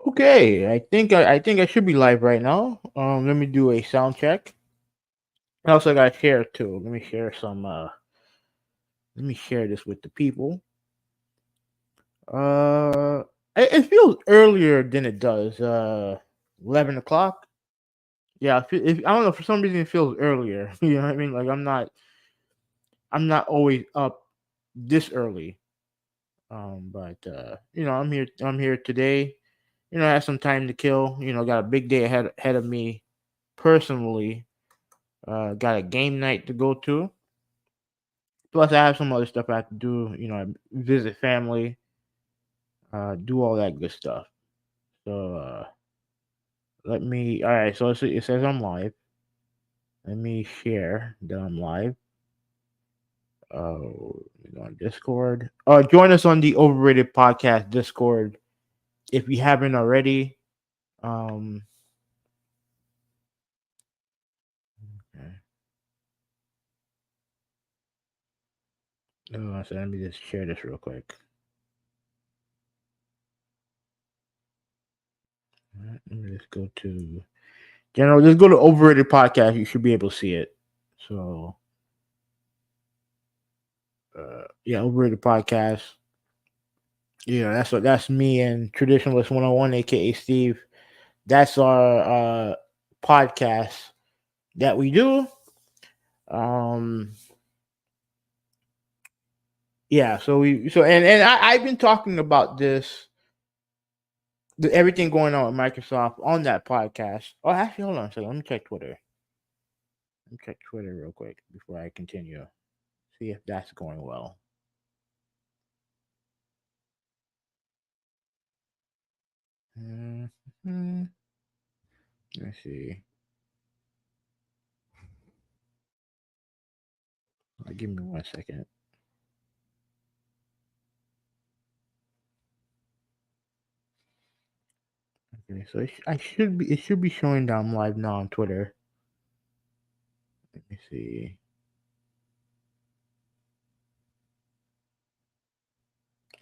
Okay, I think I should be live right now. Let me do a sound check. I also got to share too. Let me share this with the people. Uh, it feels earlier than it does. 11 o'clock. Yeah, I don't know, for some reason it feels earlier. You know what I mean? Like I'm not always up this early. But I'm here today. I have some time to kill. Got a big day ahead of me personally. Got a game night to go to. Plus, I have some other stuff I have to do. Visit family, do all that good stuff. So let me. All right. So it says I'm live. Let me share that I'm live. On Discord. Join us on the Overrated Podcast Discord if you haven't already. Um, okay. So let me just share this real quick. All right, let me just go to general. Just go to Overrated Podcast. You should be able to see it. So yeah, Overrated Podcast. That's me and Traditionalist 101, aka Steve. That's our podcast that we do. Um yeah, I've been talking about everything going on with Microsoft on that podcast. Oh, actually, hold on a second. Let me check Twitter. Let me check Twitter real quick before I continue. See if that's going well. Mhm. Let's see. Give me 1 second. Okay, so it should be showing down live now on Twitter. Let me see.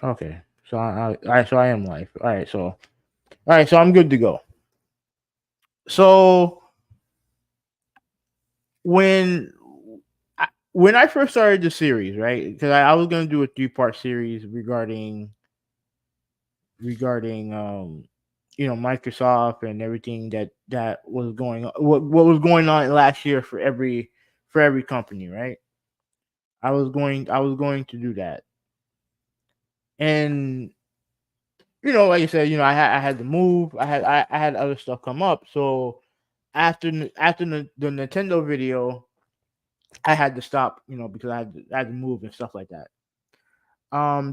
Okay, so I am live. All right, so I'm good to go. So when when I first started the series, right? Because I was gonna do a 3-part series regarding Microsoft and everything that was going on, what was going on last year for every company, right? I was going to do that, and like I said, I had to move. I had other stuff come up. So after the Nintendo video, I had to stop. Because I had to move and stuff like that.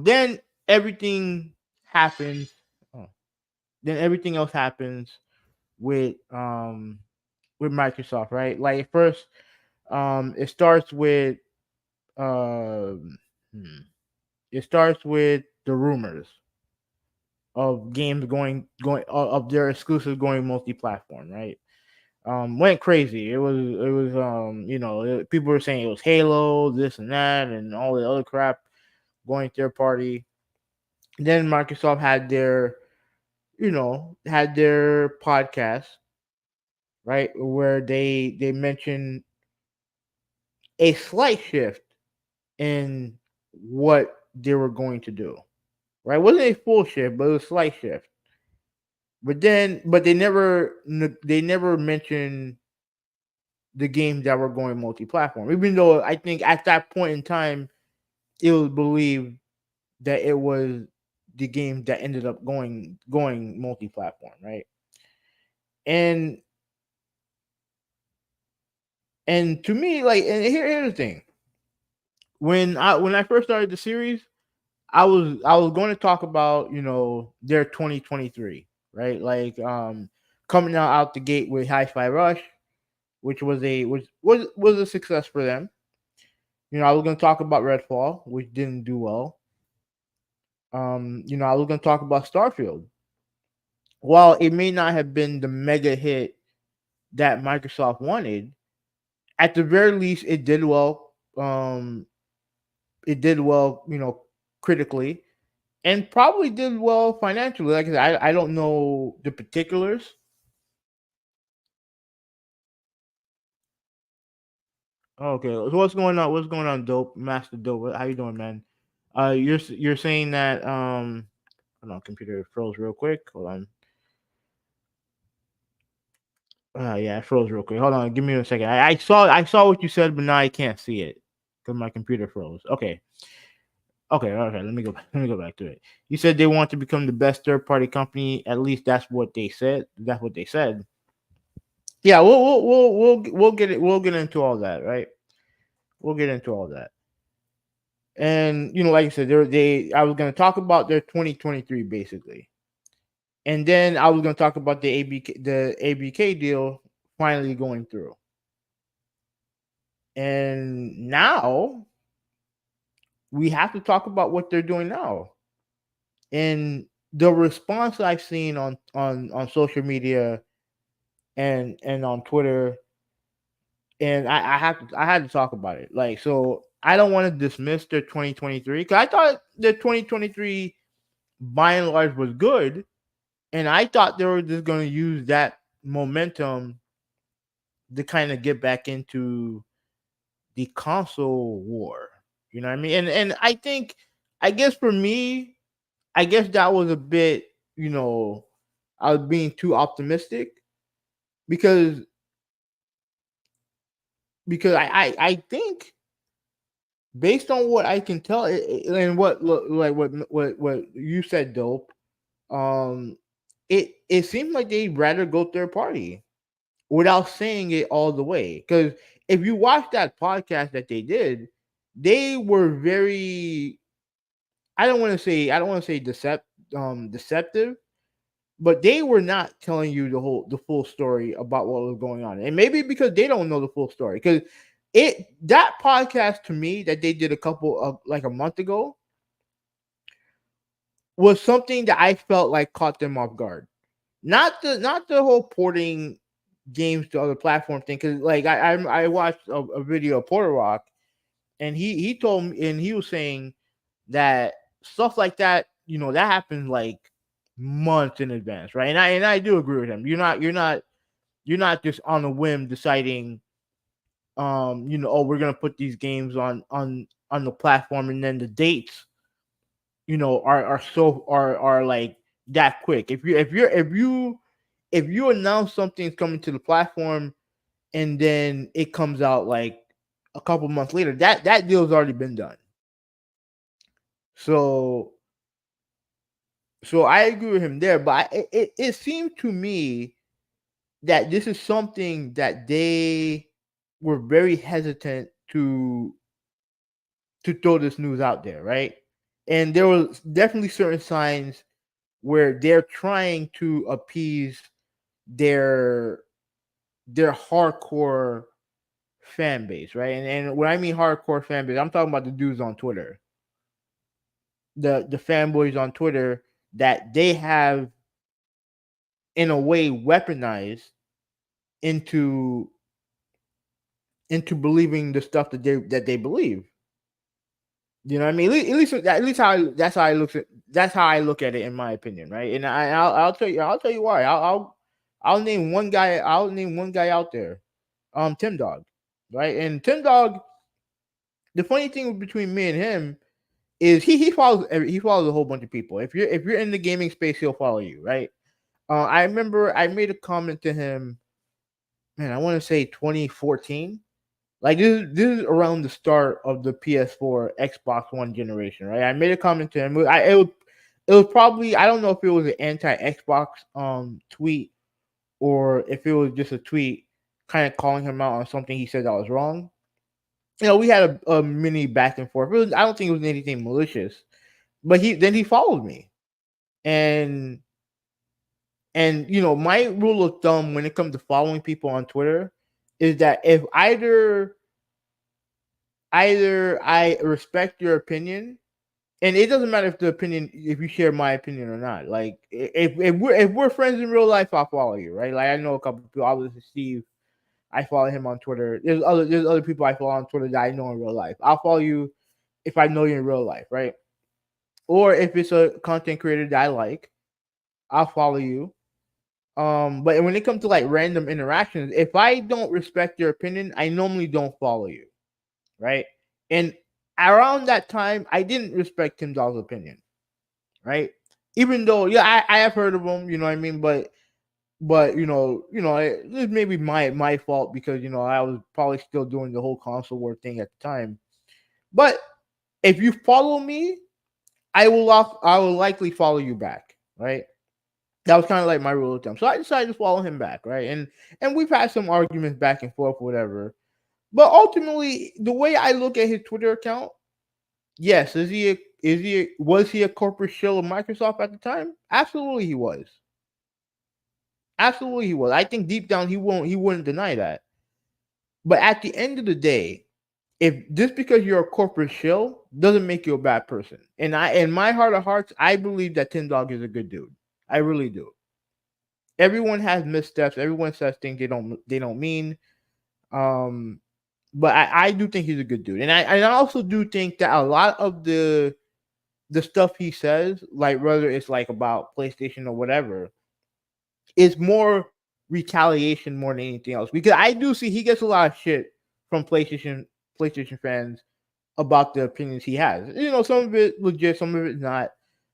Then everything happens. Oh, then everything else happens with Microsoft, right? Like first, it starts with um, hmm, it starts with the rumors of games going of their exclusive going multi-platform, right? Went crazy. It was people were saying it was Halo, this and that, and all the other crap going third party. Then Microsoft had their podcast, right, where they mentioned a slight shift in what they were going to do. Right, it wasn't a full shift, but it was a slight shift. But they never mentioned the games that were going multi-platform. Even though I think at that point in time, it was believed that it was the game that ended up going multi-platform, right? And to me, like, and here's the thing: when I first started the series, I was going to talk about their 2023, right? Like coming out the gate with Hi-Fi Rush, which was a success for them. I was going to talk about Redfall, which didn't do well. I was going to talk about Starfield. While it may not have been the mega hit that Microsoft wanted, at the very least, it did well. It did well, critically, and probably did well financially. Like I said, I don't know the particulars. Okay, so what's going on? What's going on, Dope Master Dope? How you doing, man? You're saying that hold on, computer froze real quick. Hold on. Yeah, it froze real quick. Hold on, give me a second. I saw what you said, but now I can't see it because my computer froze. Okay, okay. Let me go back to it. You said they want to become the best third party company. At least that's what they said. That's what they said. Yeah, we'll get it. We'll get into all that, right? We'll get into all that. And like I said, I was gonna talk about their 2023 basically, and then I was gonna talk about the ABK deal finally going through. And now we have to talk about what they're doing now. And the response I've seen on social media and on Twitter, and I had to talk about it. Like, so I don't want to dismiss their 2023 because I thought their 2023 by and large was good, and I thought they were just going to use that momentum to kind of get back into the console war. You know what I mean? And I guess for me, I guess that was a bit, I was being too optimistic because I think based on what I can tell and what you said, Dope, um it seems like they'd rather go third party without saying it all the way. Because if you watch that podcast that they did, they were very, I don't want to say deceptive, but they were not telling you the full story about what was going on. And maybe because they don't know the full story. Because that podcast to me that they did a couple of like a month ago was something that I felt like caught them off guard. Not the whole porting games to other platform thing. Because like I watched a video of Porter Rock, and he told me, and he was saying that stuff like that, that happens like months in advance, right? And I do agree with him. You're not just on a whim deciding, oh, we're gonna put these games on the platform, and then the dates, are like that quick. If you announce something's coming to the platform and then it comes out like a couple months later, that deal's already been done. So I agree with him there, but it seemed to me that this is something that they were very hesitant to throw this news out there, right? And there was definitely certain signs where they're trying to appease their hardcore fan base, right? And when I mean hardcore fan base, I'm talking about the dudes on Twitter, the fanboys on Twitter that they have in a way weaponized into believing the stuff that they believe. You know what I mean? At least that's how I look at it in my opinion, right? And I'll tell you why. I'll name one guy. I'll name one guy out there, Tim Dog, right? And Tim Dog, the funny thing between me and him is he follows a whole bunch of people. If you're in the gaming space, he'll follow you, right? I remember I made a comment to him, man. I want to say 2014. Like this is around the start of the PS4 Xbox One generation, right? I made a comment to him. It was probably, I don't know if it was an anti Xbox tweet or if it was just a tweet kind of calling him out on something he said that was wrong. We had a mini back and forth. I don't think it was anything malicious, but he followed me, and my rule of thumb when it comes to following people on Twitter is that if either I respect your opinion, and it doesn't matter if you share my opinion or not. Like if we're friends in real life, I'll follow you, right? Like I know a couple of people. Obviously, Steve, I follow him on Twitter. There's other people I follow on Twitter that I know in real life. I'll follow you if I know you in real life, right? or if it's a content creator that I like, I'll follow you. But when it comes to like random interactions, if I don't respect your opinion, I normally don't follow you, right? And around that time, I didn't respect Tim Dog's opinion, right? Even though, yeah, I have heard of him, you know what I mean, but this may be my fault because I was probably still doing the whole console war thing at the time. But if you follow me, I will likely follow you back, right? That was kind of like my rule of thumb. So I decided to follow him back, right? And we've had some arguments back and forth, whatever. But ultimately, the way I look at his Twitter account, yes, was he a corporate shill of Microsoft at the time? Absolutely, he was. Absolutely, he was. I think deep down he wouldn't deny that. But at the end of the day, if just because you're a corporate shill doesn't make you a bad person. And in my heart of hearts, I believe that Tim Dog is a good dude. I really do. Everyone has missteps. Everyone says things they don't mean. Um, but I do think he's a good dude, and I also do think that a lot of the stuff he says, like whether it's like about PlayStation or whatever, is more retaliation more than anything else. Because I do see he gets a lot of shit from PlayStation fans about the opinions he has. Some of it legit, some of it not.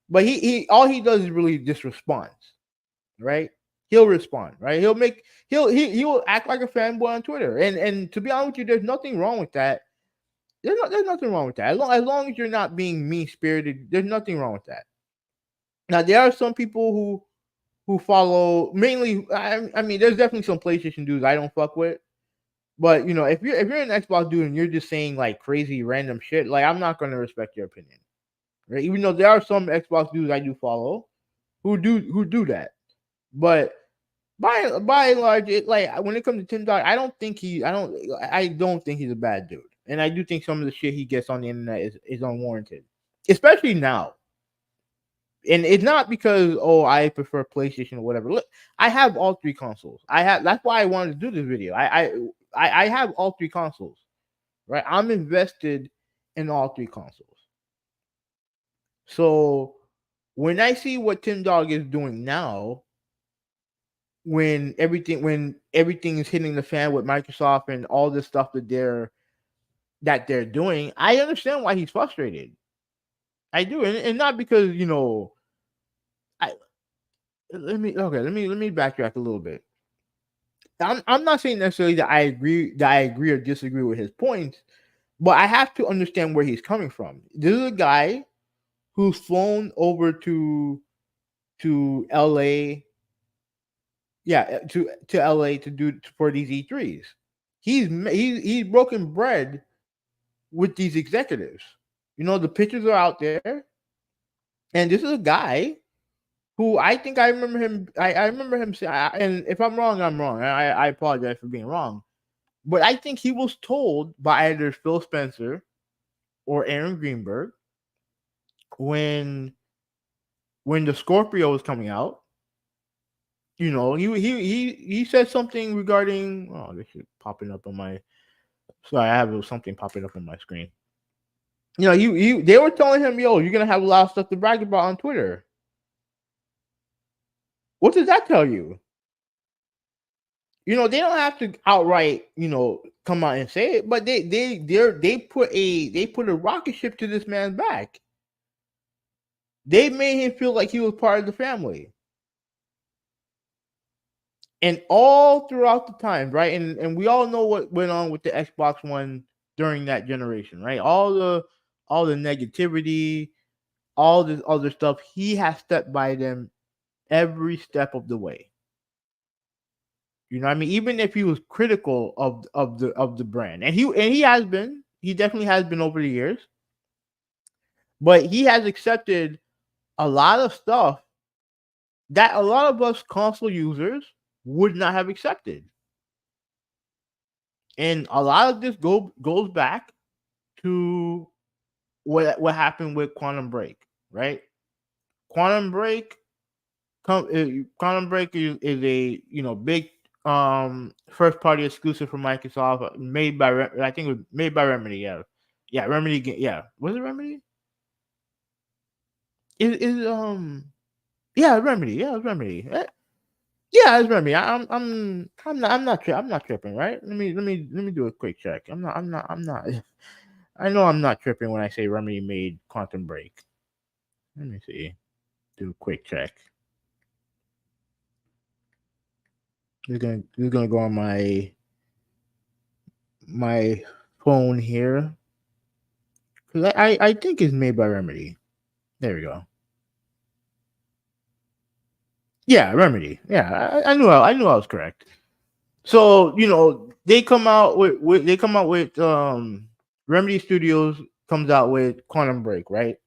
But he all he does is really just responds, right? He'll respond, right? He will act like a fanboy on Twitter. And to be honest with you, there's nothing wrong with that. There's nothing wrong with that. As long as you're not being mean spirited, there's nothing wrong with that. Now there are some people who follow mainly. I mean, there's definitely some PlayStation dudes I don't fuck with. But if you're an Xbox dude and you're just saying like crazy random shit, like I'm not gonna respect your opinion, right? Even though there are some Xbox dudes I do follow who do that, but by and large, like when it comes to Tim Dog, I don't think he's a bad dude, and I do think some of the shit he gets on the internet is unwarranted, especially now. And it's not because I prefer PlayStation or whatever. Look, I have all three consoles. That's why I wanted to do this video. I have all three consoles, right? I'm invested in all three consoles. So when I see what Tim Dog is doing now, when everything is hitting the fan with Microsoft and all this stuff that they're doing, I understand why he's frustrated. I do, and not because I let me backtrack a little bit. I'm not saying necessarily that I agree or disagree with his points, but I have to understand where he's coming from. This is a guy who's flown over to LA, yeah, to LA to do for these E3s. He's broken bread with these executives. The pictures are out there, and this is a guy who I think I remember him. I remember him saying, and if I'm wrong, I'm wrong. I apologize for being wrong, but I think he was told by either Phil Spencer or Aaron Greenberg when the Scorpio was coming out. He said something regarding. Oh, this is popping up on my. Sorry, I have something popping up on my screen. They were telling him, "Yo, you're gonna have a lot of stuff to brag about on Twitter." What does that tell you? They don't have to outright, come out and say it, but they put a rocket ship to this man's back. They made him feel like he was part of the family. And all throughout the time, right? And we all know what went on with the Xbox One during that generation, right? All the negativity, all this other stuff, he has stepped by them every step of the way. You know what I mean? Even if he was critical of the brand. He definitely has been over the years, but he has accepted a lot of stuff that a lot of us console users would not have accepted. And a lot of this goes back to what happened with Quantum Break, right? Quantum Break Quantum Break is a big first party exclusive for Microsoft, made by I think it was made by Remedy. Yeah, Remedy. Yeah, was it Remedy? is yeah, Remedy. Yeah, it's Remedy. Yeah, it's Remedy. I'm not tripping, right? Let me do a quick check. I'm not. I know I'm not tripping when I say Remedy made Quantum Break. Let me see. Do a quick check. This is gonna go on my phone here because I think it's made by Remedy. There we go. Yeah, Remedy. Yeah, I knew I was correct. So they come out with Remedy Studios comes out with Quantum Break, right?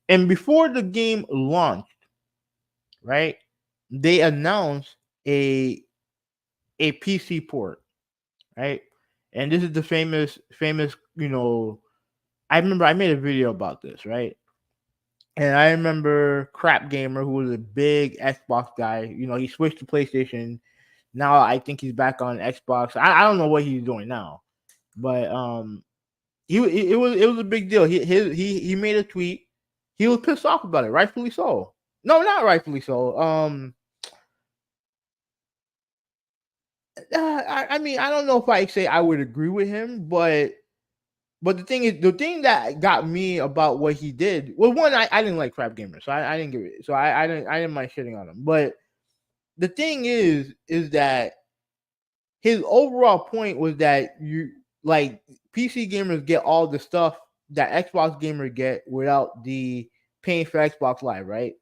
And before the game launched, right, they announced a a PC port, right? And this is the famous. I remember I made a video about this, right? And I remember Crap Gamer, who was a big Xbox guy. He switched to PlayStation. Now I think he's back on Xbox. I don't know what he's doing now, but it was a big deal. He made a tweet. He was pissed off about it, rightfully so. No, not rightfully so. I mean, I don't know if I say I would agree with him, but the thing that got me about what he did. Well, one, I didn't like Crap Gamer, so I didn't give it. So I didn't mind shitting on him. But the thing is that his overall point was that like PC gamers get all the stuff that Xbox gamers get without the paying for Xbox Live, right?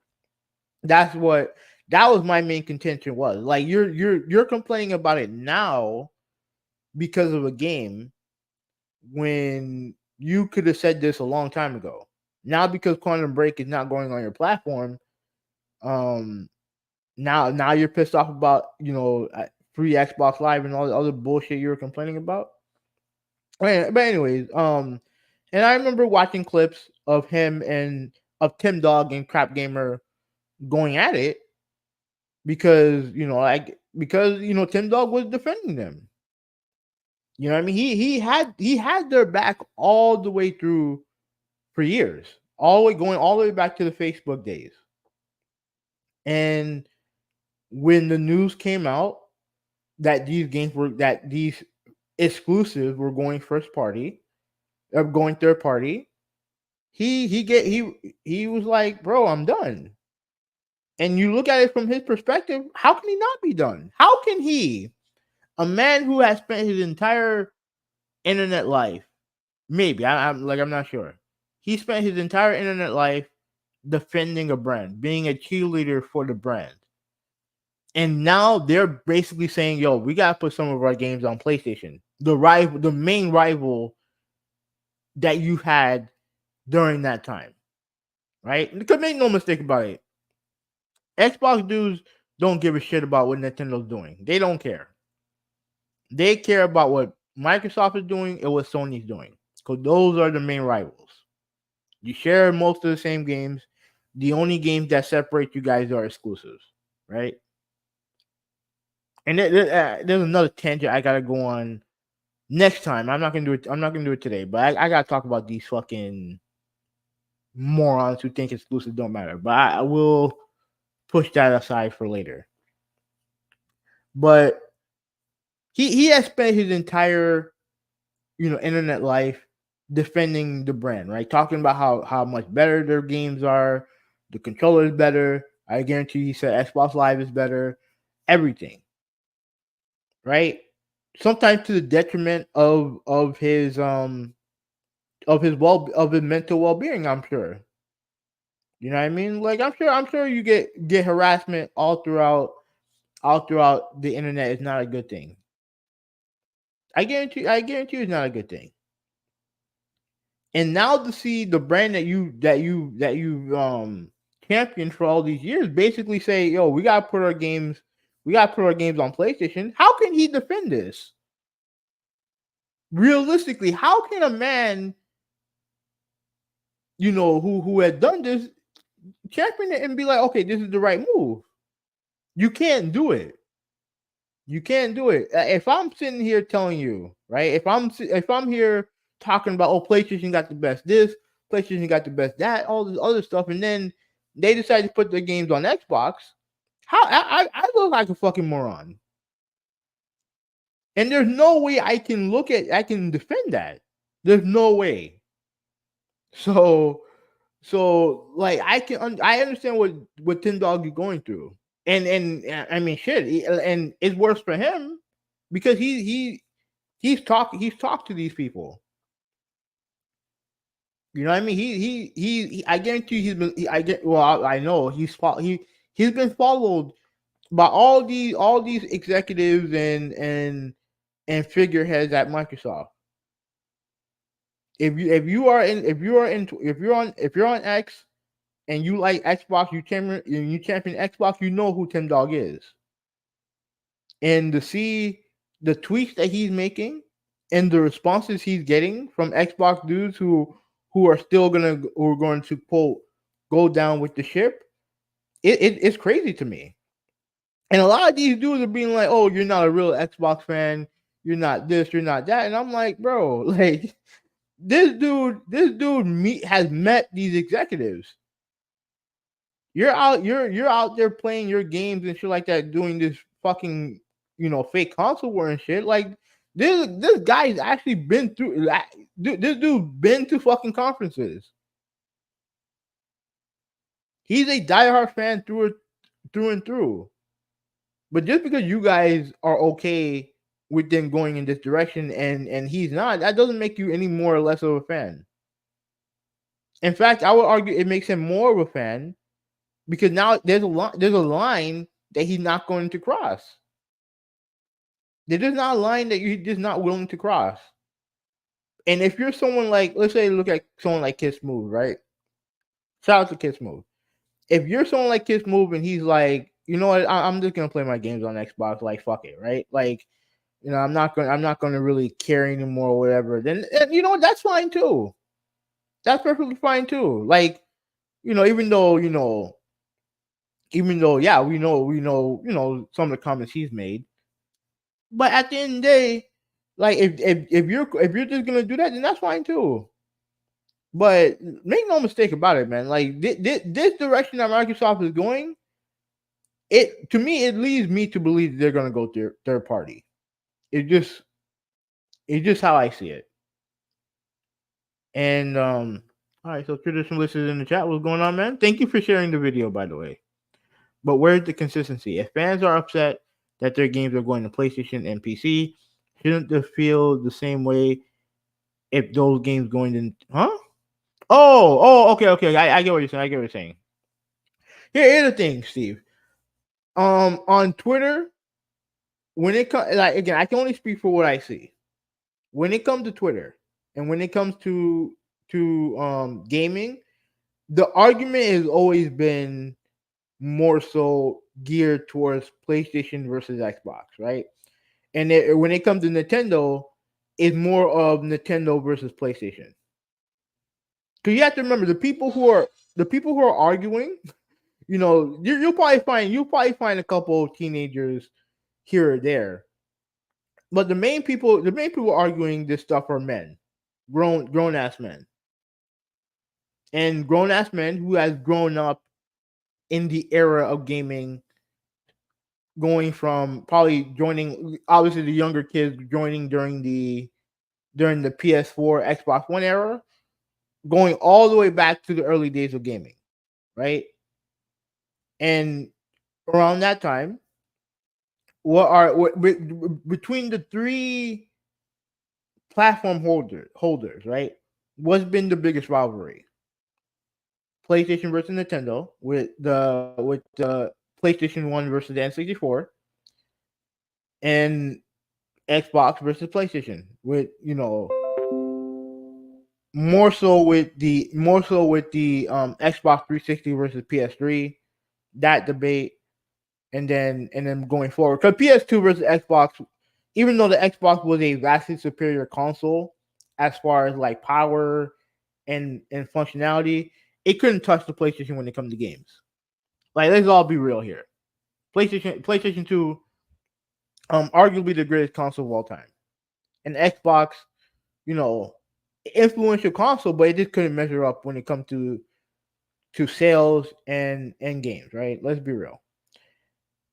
That's what that was my main contention was. Like you're complaining about it now because of a game when you could have said this a long time ago. Now because Quantum Break is not going on your platform, um now you're pissed off about free Xbox Live and all the other bullshit you were complaining about. But anyways, and I remember watching clips of him and of Tim Dog and Crap Gamer going at it because Tim Dog was defending them. You know what I mean? He had their back all the way through for years, all the way back to the Facebook days. And when the news came out that these exclusives were going first party, going third party, he was like, "Bro, I'm done." And you look at it from his perspective, how can he not be done? How can he, a man who has spent his entire internet life, maybe I'm not sure, he spent his entire internet life defending a brand, being a cheerleader for the brand, and now they're basically saying, "Yo, we gotta put some of our games on PlayStation, the main rival that you had during that time." Right? Because make no mistake about it, Xbox dudes don't give a shit about what Nintendo's doing. They don't care. They care about what Microsoft is doing and what Sony's doing. Because those are the main rivals. You share most of the same games. The only games that separate you guys are exclusives, right? And there's another tangent I gotta go on next time. I'm not gonna do it. I'm not gonna do it today. But I gotta talk about these fucking morons who think exclusives don't matter. But I will push that aside for later. But he has spent his entire internet life defending the brand, right? Talking about how much better their games are, the controller is better. I guarantee he said Xbox Live is better, everything, right? Sometimes to the detriment of his mental well being. I'm sure. You know what I mean? Like I'm sure you get harassment all throughout the internet is not a good thing. I guarantee it's not a good thing. And now to see the brand that you championed for all these years basically say, "Yo, we gotta put our games on PlayStation." How can he defend this? Realistically, how can a man, who had done this, champion it and be like, "Okay, this is the right move"? You can't do it. You can't do it. If I'm sitting here telling you, right? If I'm here talking about, oh, PlayStation got the best this, PlayStation got the best that, all this other stuff, and then they decide to put their games on Xbox. How I look like a fucking moron. And there's no way I can defend that. There's no way. So like I understand what Tim Dog is going through. And I mean shit, and it's worse for him because he's talked to these people. You know what I mean? I guarantee he's been I get well I know he's been followed by all these executives and figureheads at Microsoft. If you're on X and you like Xbox, you champion Xbox, you know who Tim Dog is. And to see the tweets that he's making and the responses he's getting from Xbox dudes who are still who are going to quote go down with the ship, it's crazy to me. And a lot of these dudes are being like, "Oh, you're not a real Xbox fan. You're not this. You're not that." And I'm like, bro, like this dude has met these executives. You're out there playing your games and shit like that, doing this fucking fake console war and shit. Like this guy's actually been through. This dude been to fucking conferences. He's a diehard fan through and through. But just because you guys are okay with them going in this direction and he's not, that doesn't make you any more or less of a fan. In fact, I would argue it makes him more of a fan because now there's a line that he's not going to cross. There's just not a line that you're just not willing to cross. And if you're someone like, let's say, look at someone like Kiss Move, right? Shout out to Kiss Move. If you're someone like Kiss Move and he's like, you know what, I'm just gonna play my games on Xbox, like fuck it, right? Like, I'm not gonna really care anymore or whatever. Then you know what, that's fine too. That's perfectly fine too. Like, even though, yeah, some of the comments he's made. But at the end of the day, like if you're just gonna do that, then that's fine too. But make no mistake about it, man. Like this direction that Microsoft is going, it leads me to believe they're gonna go third party. It just it's just how I see it. And all right, so traditionalist is in the chat. What's going on, man? Thank you for sharing the video, by the way. But where's the consistency? If fans are upset that their games are going to PlayStation and PC, shouldn't they feel the same way if those games going to huh? Okay. I get what you're saying. I get what you're saying. Here's the thing, Steve. On Twitter, when it comes, like, again, I can only speak for what I see. When it comes to Twitter and when it comes to gaming, the argument has always been more so geared towards PlayStation versus Xbox, right? And when it comes to Nintendo, it's more of Nintendo versus PlayStation. Because you have to remember the people who are arguing. You'll probably find a couple of teenagers here or there, but the main people arguing this stuff are men, grown ass men, and grown ass men who has grown up in the era of gaming, going from probably joining, obviously the younger kids joining during the PS4, Xbox One era, going all the way back to the early days of gaming, right? And around that time, between the three platform holders, right? What's been the biggest rivalry? PlayStation versus Nintendo with the PlayStation 1 versus the N64, and Xbox versus PlayStation with more so with the Xbox 360 versus PS3, that debate, and then going forward, because PS2 versus Xbox, even though the Xbox was a vastly superior console as far as like power and functionality, it couldn't touch the PlayStation when it comes to games. Like, let's all be real here. PlayStation 2, arguably the greatest console of all time, and Xbox, you know, influential console, but it just couldn't measure up when it comes to to sales and games, right? Let's be real.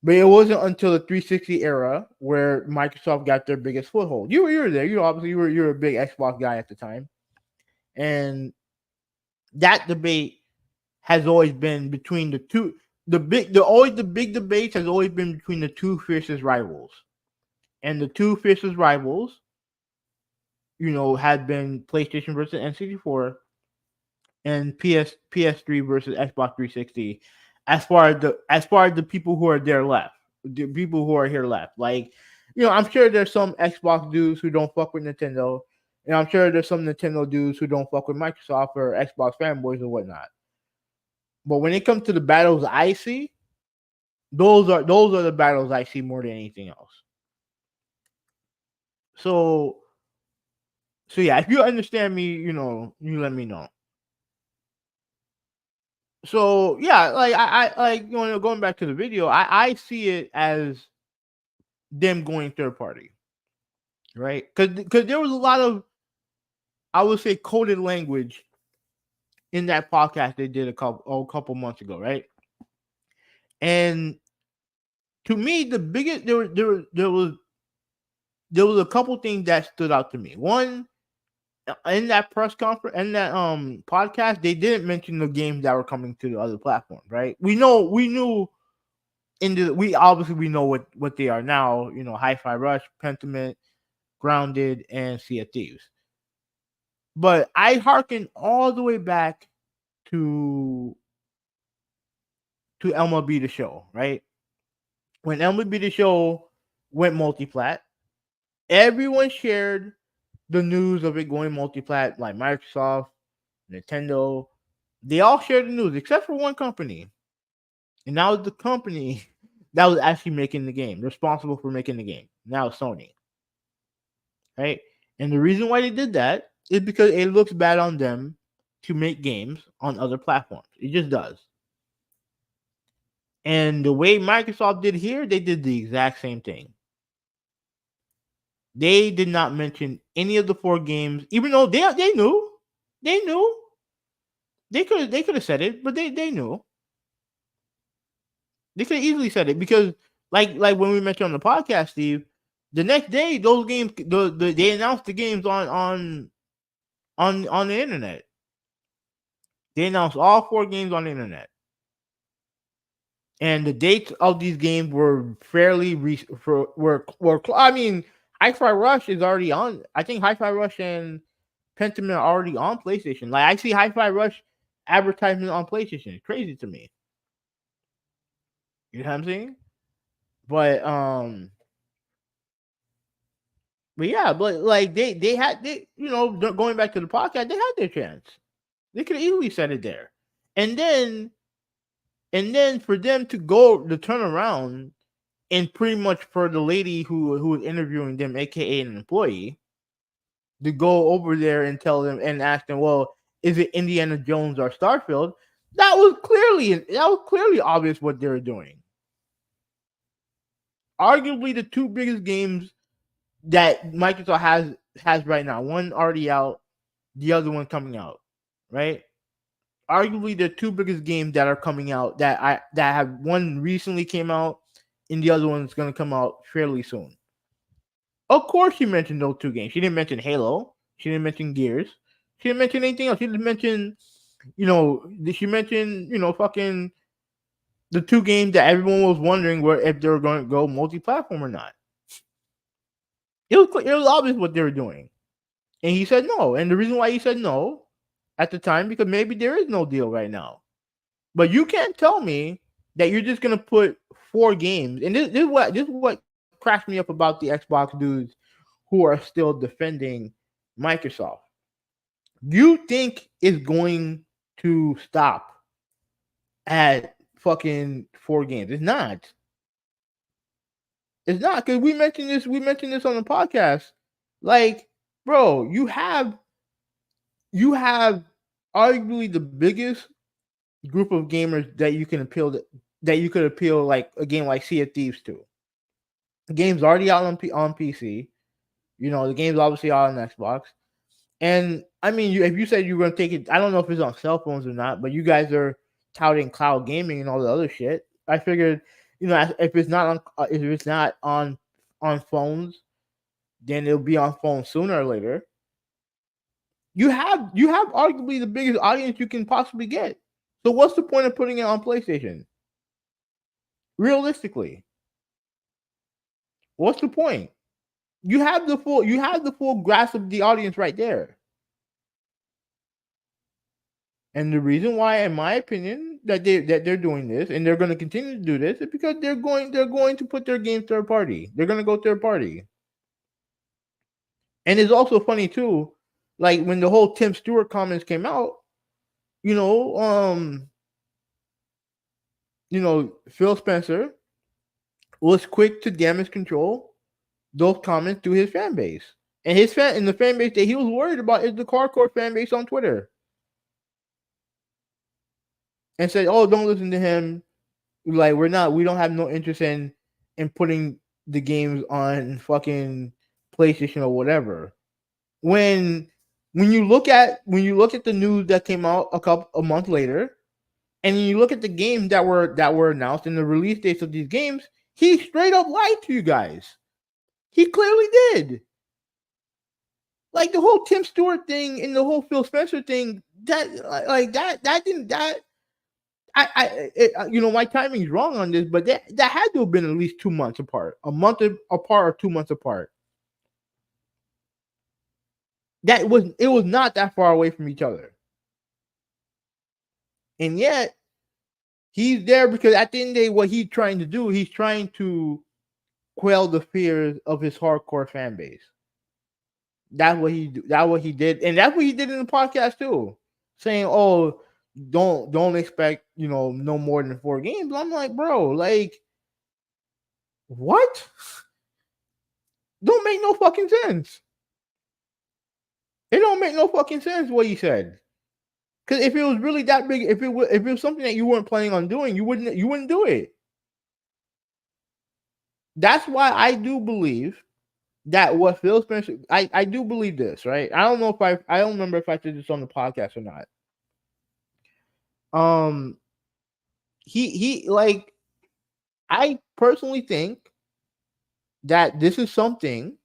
But it wasn't until the 360 era where Microsoft got their biggest foothold. You were there. You obviously you were a big Xbox guy at the time, and that debate has always been between the two. The big debates has always been between the two fiercest rivals, and the two fiercest rivals, had been PlayStation versus N64 and PS3 versus Xbox 360. As far as the people who are there left, the people who are here left, like, I'm sure there's some Xbox dudes who don't fuck with Nintendo, and I'm sure there's some Nintendo dudes who don't fuck with Microsoft or Xbox fanboys or whatnot. But when it comes to the battles I see, those are the battles I see more than anything else. So so yeah, if you understand me, you let me know. So yeah, like I like going back to the video, I see it as them going third party, right? Because there was a lot of, I would say, coded language in that podcast they did a couple months ago, right? And to me, the biggest there was a couple things that stood out to me. One, in that press conference and that podcast, they didn't mention the games that were coming to the other platforms, right? We knew we know what they are now. Hi-Fi Rush, Pentiment, Grounded, and Sea of Thieves. But I hearken all the way back to MLB The Show, right? When MLB The Show went multi-plat, everyone shared the news of it going multi-plat, like Microsoft, Nintendo. They all shared the news except for one company, and that was the company that was actually making the game, responsible for making the game. Now Sony, right? And the reason why they did that is because it looks bad on them to make games on other platforms. It just does. And the way Microsoft did here, they did the exact same thing. They did not mention any of the four games, even though they knew. They knew. They could have said it, but they knew. They could have easily said it because, like when we mentioned on the podcast, Steve, the next day those games, they announced the games on the internet. They announced all four games on the internet, and the dates of these games were fairly were. I mean, Hi-Fi Rush is already on. I think Hi-Fi Rush and Pentiment are already on PlayStation. Like, I see Hi-Fi Rush advertisement on PlayStation. It's crazy to me. You know what I'm saying? But but yeah, but like they had going back to the podcast, they had their chance. They could have easily said it there, and then for them to turn around and pretty much for the lady who was interviewing them, aka an employee, to go over there and tell them and ask them, well, is it Indiana Jones or Starfield? That was clearly obvious what they were doing. Arguably the two biggest games that Microsoft has right now. One already out, the other one coming out, right? Arguably the two biggest games that are coming out that have one recently came out and the other one's gonna come out fairly soon. Of course, she mentioned those two games. She didn't mention Halo. She didn't mention Gears. She didn't mention anything else. She didn't mention, she mentioned, fucking the two games that everyone was wondering if they were going to go multi-platform or not. It was obvious what they were doing, and he said no. And the reason why he said no at the time, because maybe there is no deal right now. But you can't tell me that you're just gonna put four games. And this is what cracks me up about the Xbox dudes who are still defending Microsoft. You think it's going to stop at fucking four games? It's not. It's not, because we mentioned this. We mentioned this on the podcast. Like, bro, you have arguably the biggest group of gamers that you can appeal that you could appeal like a game like Sea of Thieves to. The game's already out on PC. The game's obviously out on Xbox. And I mean, if you said you were going to take it, I don't know if it's on cell phones or not, but you guys are touting cloud gaming and all the other shit. I figured, if it's not on phones, then it'll be on phones sooner or later. You have arguably the biggest audience you can possibly get. So what's the point of putting it on PlayStation? Realistically, what's the point? You have the full grasp of the audience right there. And the reason why, in my opinion, that they're doing this and they're going to continue to do this is because they're going to put their game third party. They're going to go third party. And it's also funny too, like when the whole Tim Stewart comments came out, you know, um, Phil Spencer was quick to damage control those comments to his fan base. And the fan base that he was worried about is the hardcore fan base on Twitter. And said, "Oh, don't listen to him. Like we don't have no interest in putting the games on fucking PlayStation or whatever." When when you look at the news that came out a month later, and you look at the games that were announced and the release dates of these games, he straight up lied to you guys. He clearly did. Like the whole Tim Stewart thing and the whole Phil Spencer thing, that didn't that my timing's wrong on this, but that had to have been at least 2 months apart, a month apart or 2 months apart. It was not that far away from each other, and yet he's there because at the end of the day, what he's trying to do, he's trying to quell the fears of his hardcore fan base. That's what he did, and that's what he did in the podcast too, saying, "Oh, don't expect no more than 4 games." I'm like, bro, like what? Don't make no fucking sense. It don't make no fucking sense what he said. Because if it was really that big, if it was something that you weren't planning on doing, you wouldn't do it. That's why I do believe that what Phil Spencer, I do believe this, right? I don't know if I don't remember if I said this on the podcast or not. Um, he like I personally think that this is something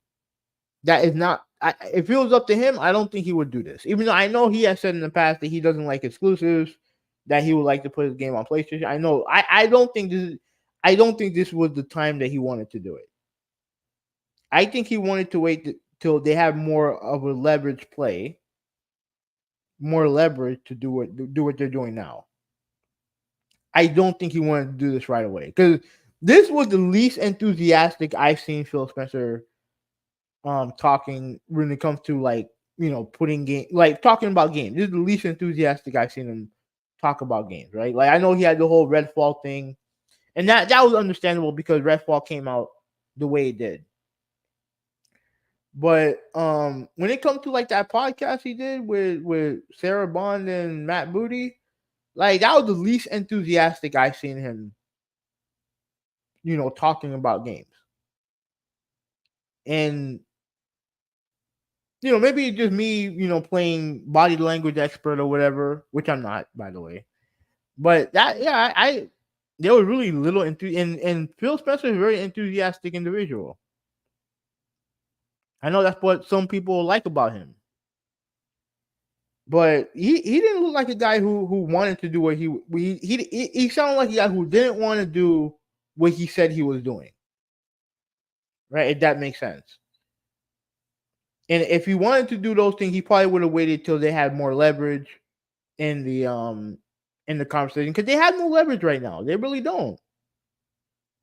that is not. If it was up to him, I don't think he would do this. Even though I know he has said in the past that he doesn't like exclusives, that he would like to put his game on PlayStation. I know. I don't think this is. I don't think this was the time that he wanted to do it. I think he wanted to wait till they have more of a leverage play, more leverage to do what they're doing now. I don't think he wanted to do this right away because this was the least enthusiastic I've seen Phil Spencer talking when it comes to putting game, like talking about games. This is the least enthusiastic I've seen him talk about games, right? Like I know he had the whole Redfall thing, and that was understandable because Redfall came out the way it did. But when it comes to like that podcast he did with Sarah Bond and Matt Booty, like that was the least enthusiastic I've seen him, talking about games. And maybe it's just me, playing body language expert or whatever, which I'm not, by the way. But that, yeah, there was really little and Phil Spencer is a very enthusiastic individual. I know that's what some people like about him. But he didn't look like a guy who wanted to do what he sounded like a guy who didn't want to do what he said he was doing. Right? If that makes sense. And if he wanted to do those things, he probably would have waited till they had more leverage in the conversation because they have no leverage right now. They really don't.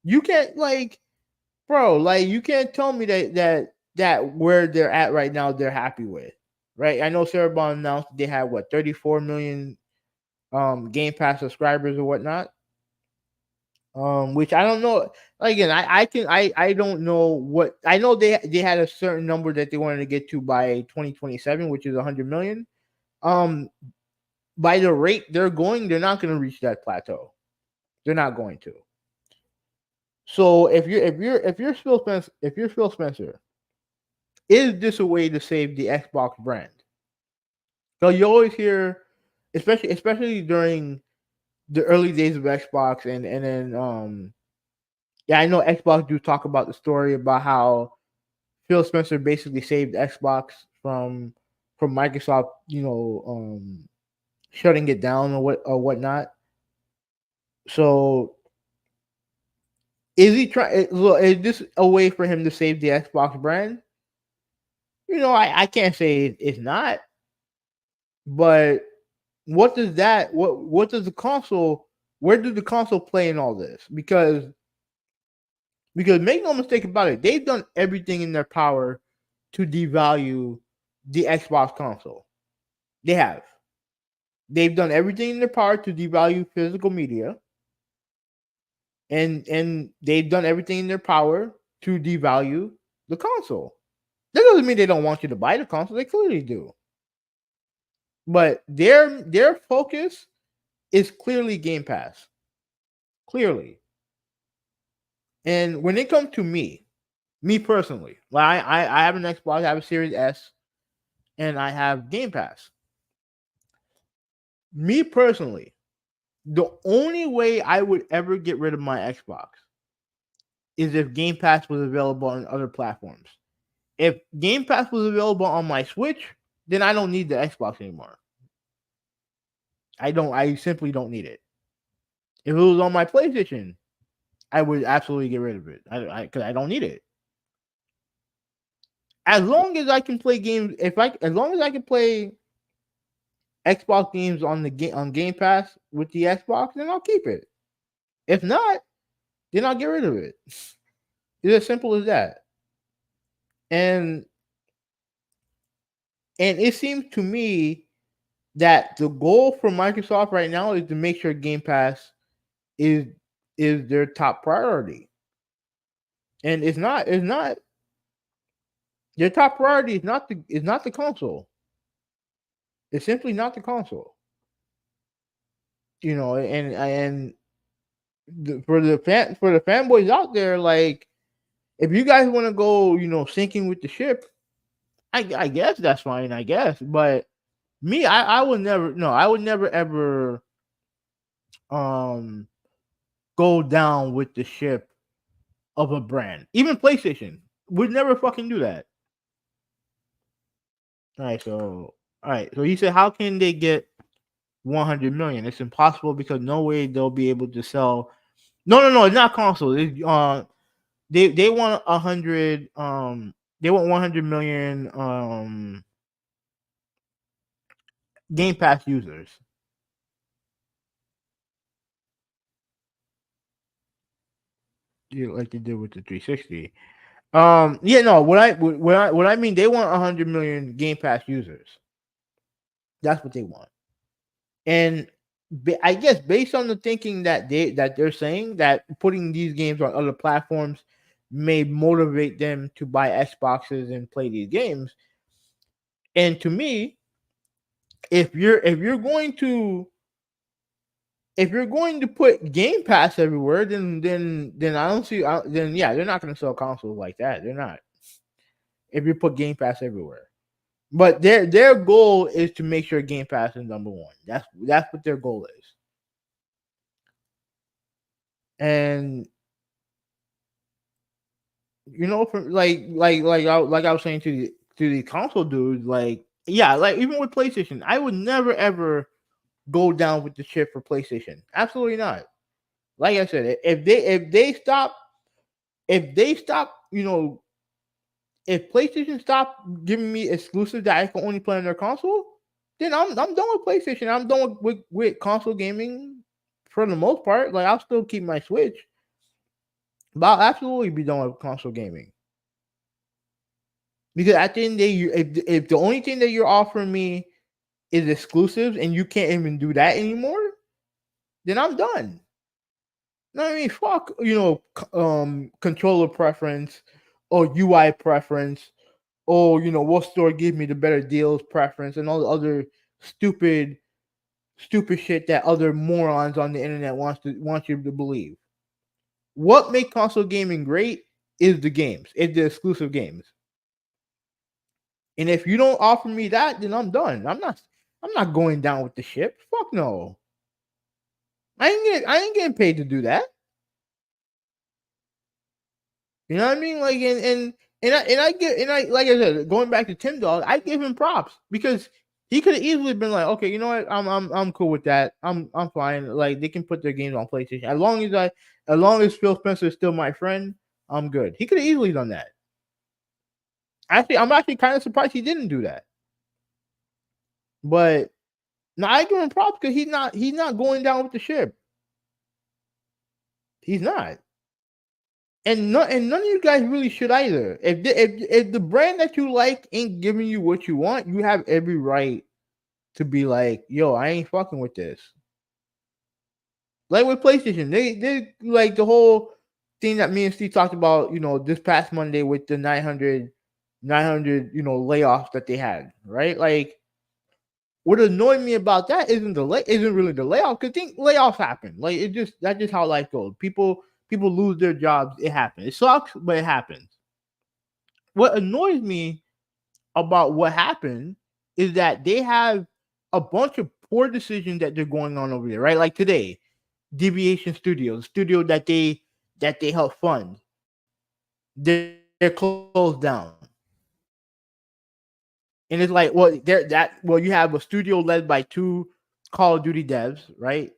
You can't you can't tell me that where they're at right now they're happy with, right? I know Sarah Bond announced they had 34 million Game Pass subscribers or whatnot. Which I don't know. Again, I don't know what I know. They had a certain number that they wanted to get to by 2027, which is 100 million. By the rate they're going, they're not going to reach that plateau. They're not going to. So if you're Phil Spencer, is this a way to save the Xbox brand? So you always hear, especially during the early days of Xbox, and then yeah, I know Xbox do talk about the story about how Phil Spencer basically saved Xbox from Microsoft, shutting it down or whatnot. So is he trying? Is this a way for him to save the Xbox brand? I can't say it's not, but what does the console? Where does the console play in all this? Because make no mistake about it, they've done everything in their power to devalue the Xbox console. They have. They've done everything in their power to devalue physical media, and they've done everything in their power to devalue the console. That doesn't mean they don't want you to buy the console. They clearly do. But their focus is clearly Game Pass. Clearly. And when it comes to me personally, well, I have an Xbox, I have a Series S, and I have Game Pass. Me personally, the only way I would ever get rid of my Xbox is if Game Pass was available on other platforms. If Game Pass was available on my Switch, then I don't need the Xbox anymore. I simply don't need it. If it was on my PlayStation, I would absolutely get rid of it. Because I don't need it. As long as I can play games, as long as I can play Xbox games on Game Pass with the Xbox, then I'll keep it. If not, then I'll get rid of it. It's as simple as that. And it seems to me that the goal for Microsoft right now is to make sure Game Pass is is their top priority. And it's not their top priority is not the console. It's simply not the console. And for the fanboys out there, like, if you guys want to go, sinking with the ship, I guess that's fine, I guess. But me, I would never, no, I would never ever um go down with the ship of a brand. Even PlayStation would never fucking do that. All right, so he said, how can they get 100 million? It's impossible because no way they'll be able to sell. No, it's not console. They want 100. They want 100 million Game Pass users. Yeah, like they did with the 360. Yeah, no. What I mean, they want 100 million Game Pass users. That's what they want. And I guess based on the thinking that they're saying, that putting these games on other platforms may motivate them to buy Xboxes and play these games. And to me, if you're going to put Game Pass everywhere, then I don't see. Then yeah, they're not going to sell consoles like that. They're not. If you put Game Pass everywhere, but their goal is to make sure Game Pass is number one. That's what their goal is. And from like I was saying to the console dudes, like, yeah, like, even with PlayStation, I would never ever go down with the ship for PlayStation. Absolutely not. Like I said, if they stop, if PlayStation stop giving me exclusive that I can only play on their console, then I'm done with PlayStation. I'm done with console gaming for the most part. Like, I'll still keep my Switch, but I'll absolutely be done with console gaming. Because at the end of the day, if the only thing that you're offering me is exclusives and you can't even do that anymore, then I'm done. No, I mean, fuck, controller preference or UI preference, or what store gives me the better deals preference, and all the other stupid stupid shit that other morons on the internet want you to believe. What makes console gaming great is the games. It's the exclusive games. And if you don't offer me that, then I'm done. I'm not going down with the ship. Fuck no. I ain't getting paid to do that. You know what I mean? Like and I like I said, going back to Tim Dog, I give him props because he could have easily been like, okay, you know what, I'm cool with that. I'm fine. Like they can put their games on PlayStation as long as Phil Spencer is still my friend, I'm good. He could have easily done that. Actually, I'm actually kind of surprised he didn't do that. But now I give him props because he's not going down with the ship. He's not. And none of you guys really should either. If the brand that you like ain't giving you what you want, you have every right to be like, yo, I ain't fucking with this. Like with PlayStation, they like the whole thing that me and Steve talked about, this past Monday with the 900 layoffs that they had, right? Like what annoyed me about that isn't really the layoff because think layoffs happen. Like that's just how life goes. People lose their jobs. It happens. It sucks, but it happens. What annoys me about what happened is that they have a bunch of poor decisions that they're going on over there, right? Like today, Deviation Studios, studio that they help fund, they're closed down. And it's like, you have a studio led by two Call of Duty devs, right?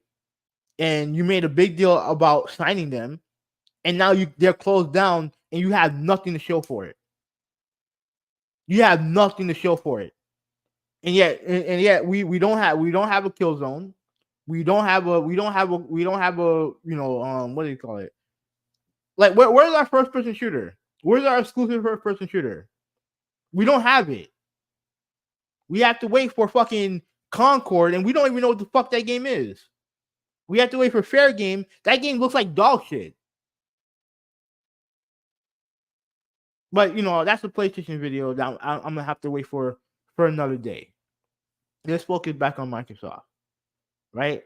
And you made a big deal about signing them, and now they're closed down, and you have nothing to show for it. You have nothing to show for it. And yet we don't have a kill zone. We don't have a what do you call it? Like where's our first person shooter? Where's our exclusive first person shooter? We don't have it. We have to wait for fucking Concord, and we don't even know what the fuck that game is. We have to wait for Fair Game. That game looks like dog shit. But that's a PlayStation video that I'm gonna have to wait for another day. Let's focus back on Microsoft, right?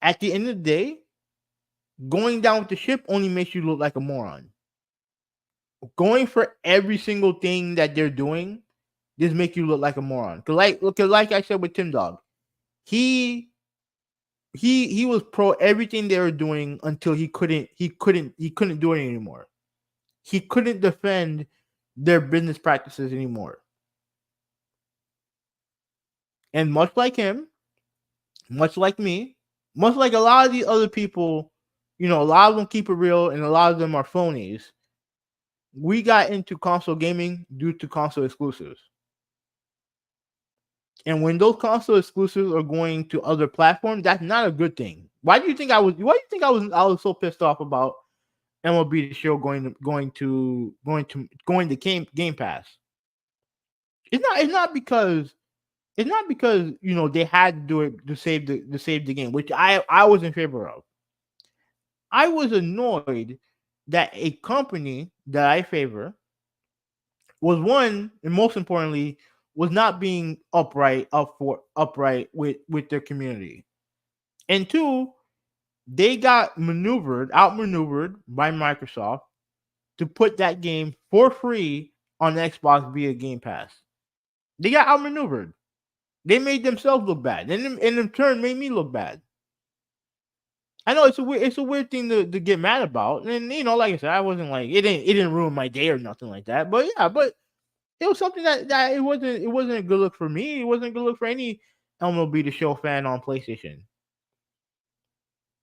At the end of the day, going down with the ship only makes you look like a moron. Going for every single thing that they're doing just make you look like a moron. Cause like I said with Tim Dog, he he was pro everything they were doing until he couldn't do it anymore. He couldn't defend their business practices anymore. And much like him, much like me, much like a lot of these other people, a lot of them keep it real and a lot of them are phonies. We got into console gaming due to console exclusives. And when those console exclusives are going to other platforms, that's not a good thing. Why do you think I was so pissed off about MLB the Show going to Game Pass? It's not because they had to do it to save the game, which I was in favor of. I was annoyed that a company that I favor was one, and most importantly, was not being upright with their community. And two, they got outmaneuvered by Microsoft to put that game for free on Xbox via Game Pass. They got outmaneuvered. They made themselves look bad, and in turn made me look bad. I know it's a weird thing to get mad about, and like I said, I wasn't like it didn't ruin my day or nothing like that. But yeah, it was something that it wasn't a good look for me. It wasn't a good look for any MLB the Show fan on PlayStation.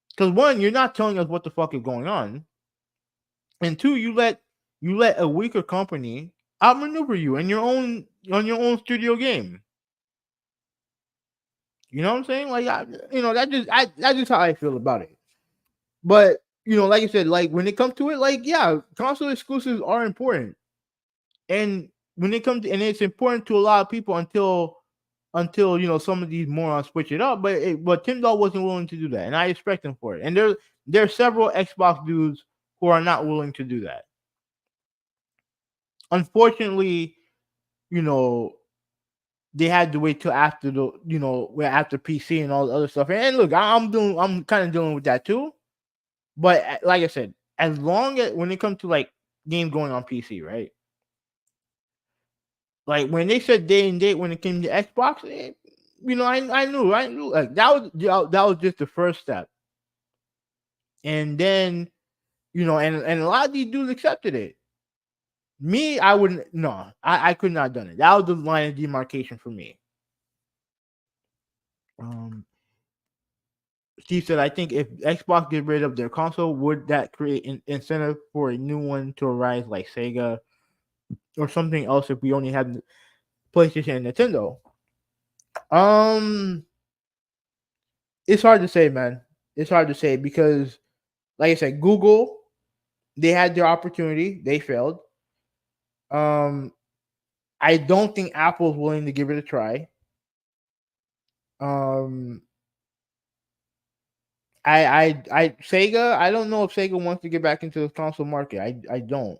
Because one, you're not telling us what the fuck is going on, and two, you let a weaker company outmaneuver you in your own studio game. You know what I'm saying? Like, that's just how I feel about it. But like I said, like when it comes to it, like yeah, console exclusives are important, and when it comes to, and it's important to a lot of people until some of these morons switch it up. But Tim Dog wasn't willing to do that, and I respect him for it. And there are several Xbox dudes who are not willing to do that. Unfortunately, you know they had to wait till after after PC and all the other stuff. And look, I'm kind of dealing with that too. But like I said, as long as when it comes to like games going on PC, right? Like when they said day and date when it came to Xbox, I knew like that was just the first step, and then and a lot of these dudes accepted it. Me, I wouldn't. No, I could not have done it. That was the line of demarcation for me. Um, Steve said, "I think if Xbox get rid of their console, would that create an incentive for a new one to arise, like Sega or something else? If we only have PlayStation and Nintendo, um, it's hard to say, man. It's hard to say because, like I said, Google they had their opportunity, they failed. Um, I don't think Apple's willing to give it a try. Um, I Sega. I don't know if Sega wants to get back into the console market. I don't.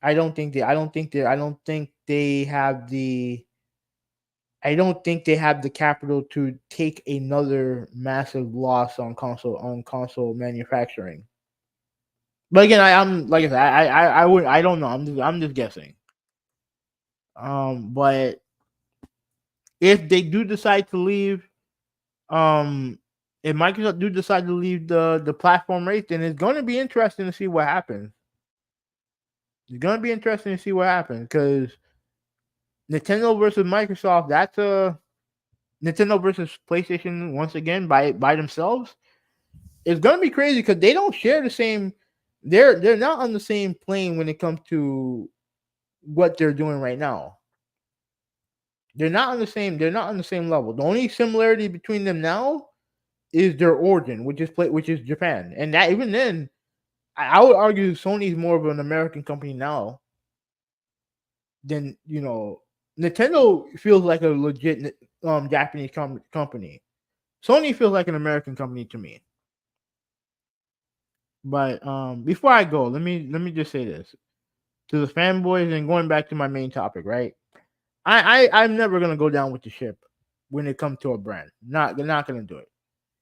I don't think they. I don't think they. I don't think they have the. I don't think they have the capital to take another massive loss on console manufacturing. But again, I'm like I said, I would I don't know. I'm just guessing. But if they do decide to leave, um, if Microsoft do decide to leave the platform race, then it's going to be interesting to see what happens. It's going to be interesting to see what happens because Nintendo versus Microsoft. That's a Nintendo versus PlayStation once again by themselves. It's going to be crazy because they don't share the same. They're not on the same plane when it comes to what they're doing right now. They're not on the same. They're not on the same level. The only similarity between them now is their origin, which is Japan, and that even then, I would argue Sony's more of an American company now than Nintendo feels like a legit Japanese company. Sony feels like an American company to me. But before I go, let me just say this to the fanboys and going back to my main topic, right? I'm never gonna go down with the ship when it comes to a brand. Not gonna do it.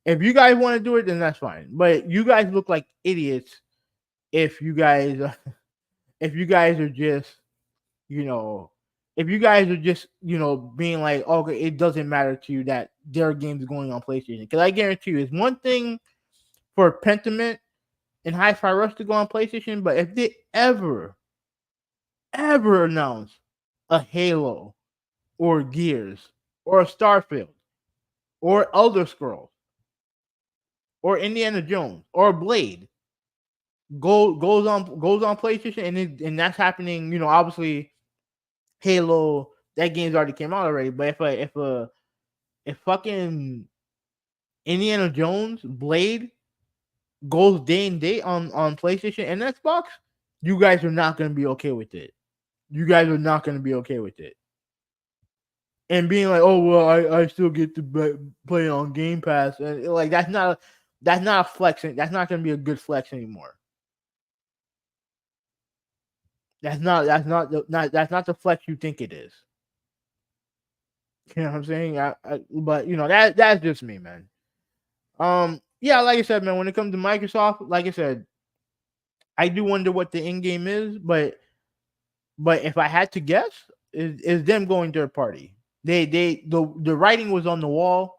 If you guys want to do it, then that's fine. But you guys look like idiots if you guys if you guys are just you know if you guys are just being like, okay, it doesn't matter to you that their game's going on PlayStation. Because I guarantee you, it's one thing for Pentiment and Hi-Fi Rush to go on PlayStation, but if they ever announce a Halo or Gears or a Starfield or Elder Scrolls or Indiana Jones or Blade goes on PlayStation and that's happening. Obviously Halo that game's already came out already. But if fucking Indiana Jones Blade goes day and date on PlayStation and Xbox, you guys are not gonna be okay with it. You guys are not gonna be okay with it. And being like, oh well, I still get to play on Game Pass, and like that's not a flex. That's not gonna be a good flex anymore. That's not the flex you think it is. You know what I'm saying? But that's just me, man. Yeah, like I said, man. When it comes to Microsoft, like I said, I do wonder what the end game is, but if I had to guess, is them going third party. The writing was on the wall,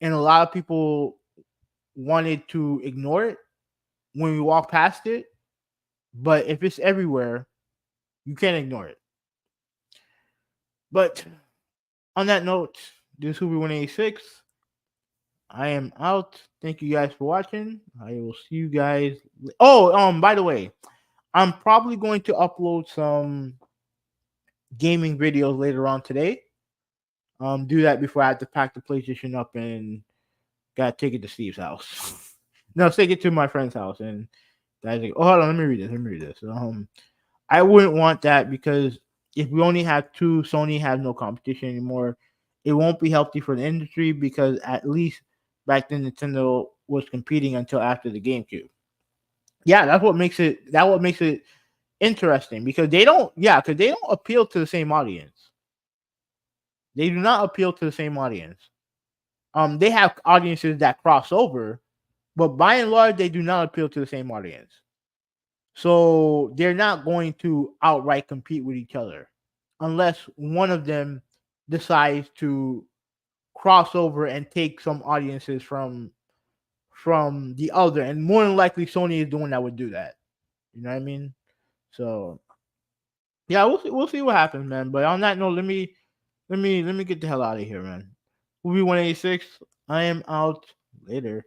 and a lot of people wanted to ignore it when we walk past it. But if it's everywhere, you can't ignore it. But on that note, this is Hoover 186. I am out. Thank you guys for watching. I will see you guys. Oh, by the way, I'm probably going to upload some gaming videos later on today. Do that before I have to pack the PlayStation up and gotta take it to Steve's house. No, take it to my friend's house. And guys like, oh, hold on, let me read this. Let me read this. I wouldn't want that because if we only have two, Sony has no competition anymore. It won't be healthy for the industry because at least back then Nintendo was competing until after the GameCube. Yeah, that's what makes it. That what makes it interesting because they don't. Yeah, because they don't appeal to the same audience. They do not appeal to the same audience. They have audiences that cross over, but by and large, they do not appeal to the same audience. So they're not going to outright compete with each other unless one of them decides to cross over and take some audiences from the other, and more than likely Sony is the one that would do that. You know what I mean? So yeah, we'll see what happens, man. But on that note, let me get the hell out of here, man. Movie 186. I am out. Later.